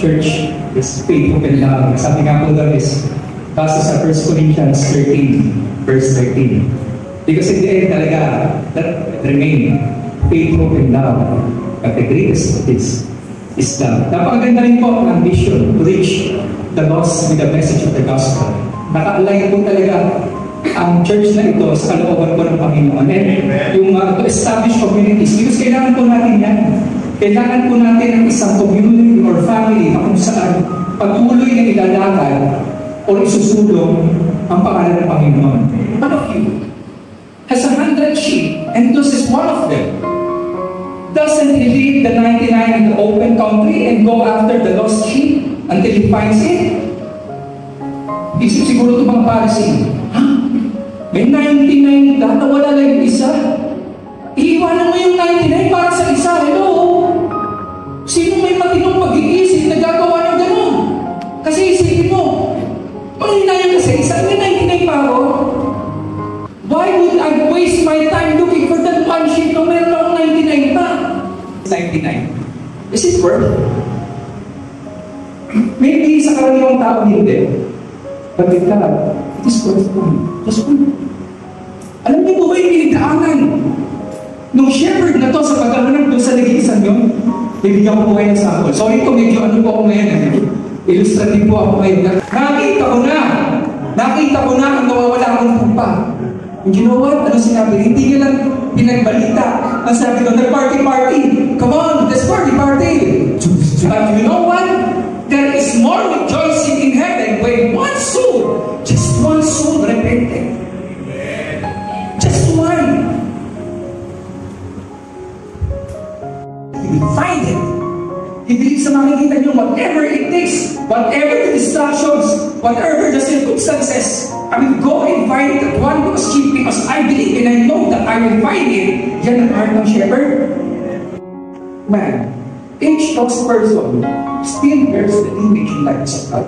church is faithful and love. Sabi nga po doon is, basta sa 1 Corinthians 13, verse 13. Because in the end talaga, that remain faithful and love. But the greatest of this is love. Napakaganda rin po ang ambition to reach the lost with the message of the gospel. Naka-align po talaga ang church na ito sa kalooban po ng Panginoon. And yung to establish communities, because kailangan po natin yan. Kailangan po natin ang isang community or family na kung saan patuloy na ilalakad o isusulong ang pangalan ng Panginoon. One of you has 100 sheep and this is one of them. Doesn't he leave the 99 in the open country and go after the lost sheep until he finds it? Isip siguro ito mga Pharisee, ha? May 99 na wala lang yung isa. Iiwanan mo yung 99 para sa isa. Hello? Sino may matinong pag-iisip na gagawa ng gano'n? Kasi isipin mo, manghinayan ka sa isa, may 99 pa ako. Why would I waste my time looking for that one sheep kung meron akong 99 pa? 99. Is it worth it? Maybe sa karaniwang tao hindi. But with God, it is worth it. Just one. Alam niyo po ba yung pinagdaanan nung shepherd na to sa pagkahanap doon sa nag-iisan yun? Bibigyan ko po kayo ng sample. Sorry po, medyo ano po ako ngayon. Illustrative po ako ngayon. Nakita ko na ang nawawala akong pumpa. And you know what? Ano sinabi? Hindi nyo lang pinagbalita. Ang sabi ko, nag-party. Come on, let's party. But you know what? There is more rejoicing in heaven when one soul, just one soul repented. Just one. You will find it. Hindi sa makikita nyo, whatever it takes, whatever the distractions, whatever the circumstances, I will go and find that one lost sheep because I believe and I know that I will find it. Yan ang heart ng shepherd. Man, each lost person still bears the image and likeness of God.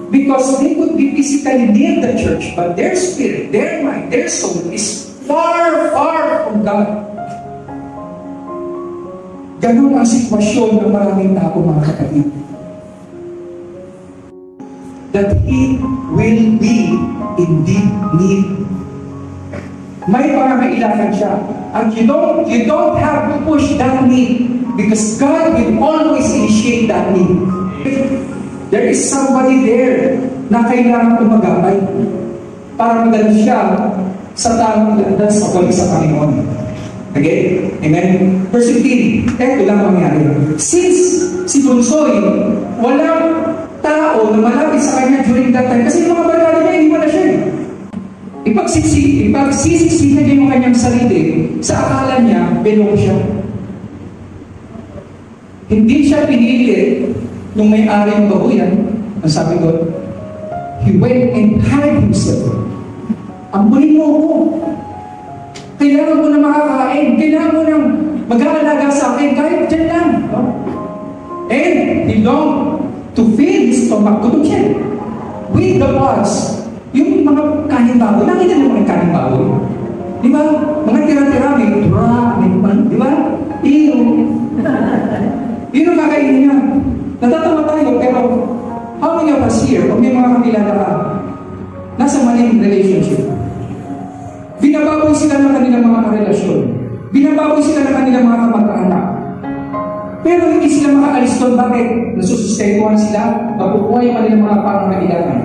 Because they could be physically near the church, but their spirit, their mind, their soul is far, far from God. Ganun ang sitwasyon ng maraming tao, mga kapatid. That he will be in deep need. May pangangailangan siya. And you don't have to push that need because God will always initiate that need. There is somebody there na kailangan umagapay para madala siya sa tamang landas sa balik sa Panginoon. Okay? Amen? Verse 15, ito lang mangyari. Since si Bunsoy, walang tao na malapit sa kanya during that time, kasi yung mga barkada niya, hindi mo na siya. Ipagsisiksihan niya yung kanyang sarili, sa akala niya, belong siya. Hindi siya pinili nung may-ari ng babuyan. Ang sabi ko, he went and hid himself. Ambunin mo ako. Kailangan mo na makakain. Kailangan mo nang mag-aalaga sa akin. Kahit dyan lang. No? And he longed to fill his stomach. Gutom siya. With the pods. Yung mga kanin baboy. Nakita niyo mga kanin baboy? Di ba? Mga tira-tira. May tura. Di ba? Iyo. Yun ang kakainin niya. Natatawa tayo, pero how many of us here, o may mga kakilala ka, nasa maling relationship? Binababoy sila ng kanilang mga karelasyon. Binababoy sila ng kanilang mga kamag-anak. Pero hindi sila makaalis doon. Bakit? Nasusustentuhan sila, mapukuha yung kanilang mga pangangailangan.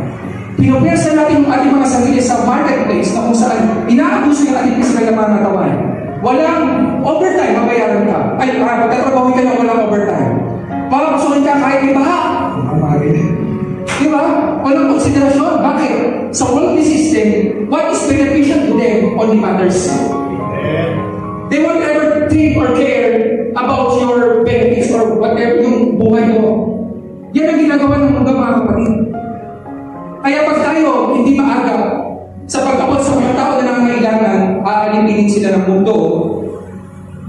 Pinupwersa natin yung ating mga sarili sa marketplace na kung saan inaabuso yung ating physical na mga katawan. Walang overtime, mabayaran ka. Ay, magtatrabaho ka na walang overtime. Papasukin ka kahit may baha. Di ba? Walang konsiderasyon. Bakit? Sa worldly system, what is beneficial to them only matters. They won't ever think or care about your benefits or whatever yung buhay mo. Yan ang ginagawa ng mundo, mga kapatid. Kaya pag tayo hindi maaga sa pag-abot sa mga tao na nangangailangan, aalipinin sila ng mundo,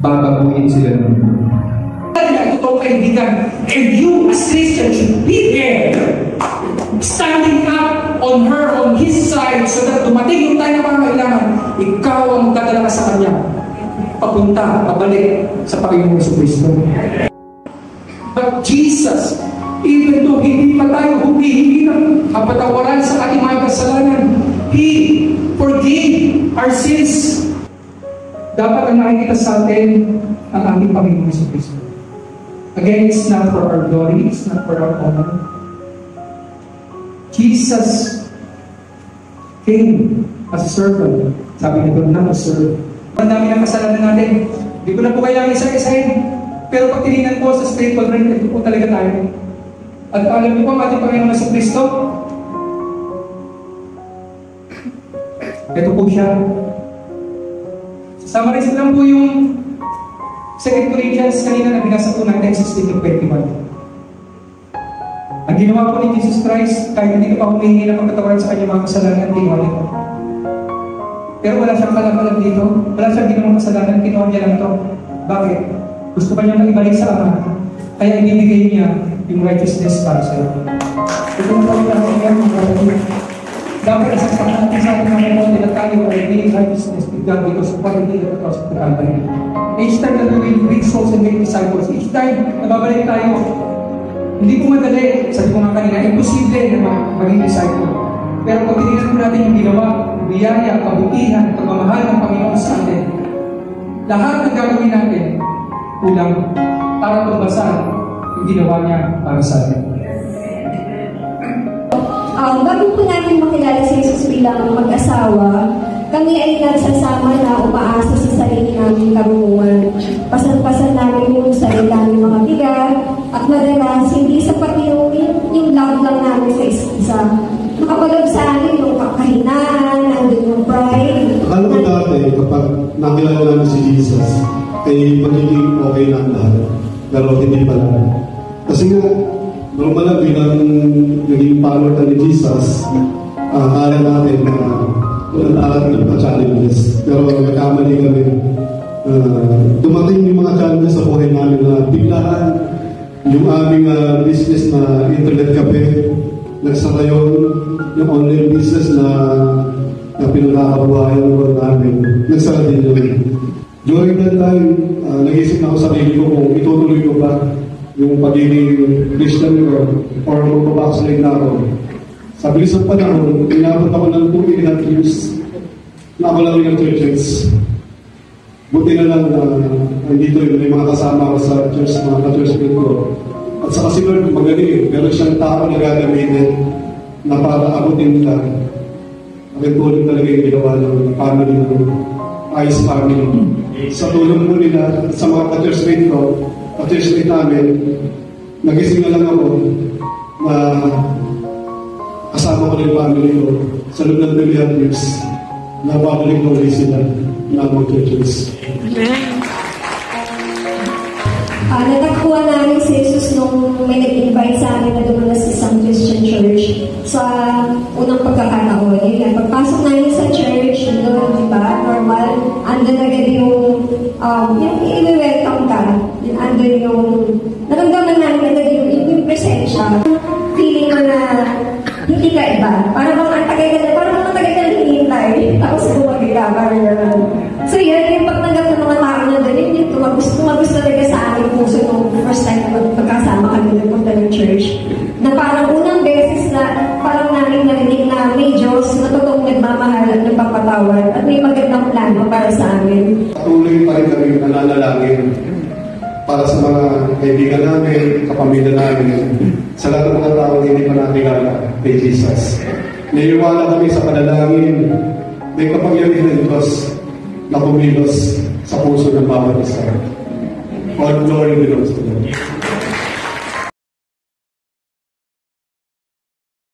babaguhin sila ng mundo. Totoong kaibigan, and you as Christian should be there, standing up on his side so that dumating yung tayo na mga kailangan. ikaw ang magdadala sa Kanya. Papunta, pabalik sa Panginoong Jesucristo. But Jesus, even though hindi pa tayo humihingi ng kapatawaran sa ating mga kasalanan, He forgave our sins. Dapat ang nakikita sa atin ang ating Panginoong Jesucristo. Again, it's not for our glory, it's not for our honor. Jesus came as a servant. Sabi nito, not a servant. Ang dami ng kasalanan natin. Hindi ko na po kailangan isa-isahin. Pero pag tinignan po sa spiritual realm, ito po talaga tayo. At alam niyo po ang ating Panginoon Jesucristo? Ito po siya. Summarize lang po yung 2 Corinthians kanina na binasa po natin sa 16:21. Ang ginawa po ni Jesus Christ, kahit hindi pa humihingi ng kapatawaran sa kanyang mga kasalanan, ginawa niya. Pero wala siyang kalakalan dito. Wala siyang ginawang kasalanan, kinuha niya lang ito. Bakit? Gusto pa niya maibalik sa Ama. Kaya ibibigay niya yung righteousness para sa iyo. Ito ang pagkakasal niya, mga kapatid. Dapat nasasakan natin sa ating mga ito na tayo ay may righteousness with God because of what He did at the cross of the Calvary. Each time that we will reach souls and make disciples, each time na babalik tayo, hindi po madali, sabi ko nga kanina, imposible na maging disciple. Pero pag tinignan po natin yung ginawa, biyaya, kabutihan, pagmamahal ng Panginoon sa atin, lahat ng gagawin natin, kulang para tumbasan yung ginawa niya para sa atin. Bago po namin makilala si Jesus bilang mag-asawa, kami ay nagsasama na umaasa sa sarili namin karunungan. Pasan-pasan namin yung sarili namin mga bigat, at madalas hindi sapat yung love lang namin sa isa. Nakapalog sa amin yung kahinaan, nandun yung pride. Akala ko dati, kapag nakilala namin si Jesus, ay magiging okay na ang lahat. Pero hindi pala. Kasi nga, normal lang bilang naging follower ni Jesus, akala natin na walang lahat ng mga challenges. Pero nagkamali kami. Dumating yung mga challenges sa buhay namin na biglaan yung aming business na internet cafe, nagsara yung online business na pinagkakabuhayan ng namin, nagsara din yun. During that time, nag-isip na ako sa sarili ko kung itutuloy ko ba yung pagiging Christian or magbabackslide na ako. Sa bilis ng panahon, inabot ako ng 2 ilang years na ako lang yung churches. Buti na lang na dito may mga kasama ko sa church, mga ka-churchmate ko. At sa kasi Lord, magaling, meron siyang tao na gagamitin na para abutin nila. Akin tulong talaga yung ginawa ng family ng Ice Family. Sa tulong mo nila, sa mga ka-churchmate ko, ka-churchmate namin, nagising na lang ako na kasama ko na yung family ko sa loob ng 2 years na babalik na ulit sila na mag-churches. Natagpuan namin si Jesus nung may nag-invite sa amin na dumanas sa isang Christian church sa unang pagkakataon. Yun, pagpasok namin sa church, doon, diba, normal, andun agad yung i-welcome ka. Andun yung, naramdaman namin agad yung presensya. Feeling ko na hindi ka iba. Parang ang tagal ka na hinihintay. Tapos bumagay ka, parang gano'n. So yan, yung pagtanggap ng mga tao na doon, yung tumagos talaga sa aming puso nung first time na magkasama kami nagpunta ng church. Na parang unang beses na parang namin narinig na may Diyos na totoong nagmamahal at nagpapatawad at may magandang plano para sa amin. Patuloy pa rin kami nananalangin para sa mga kaibigan namin, kapamilya namin, sa lahat ng mga tao na hindi pa nakilala kay Jesus. Naiwala kami sa panalangin, may kapangyarihan ng Diyos na kumilos sa puso ng bawat isa. All glory belongs to God.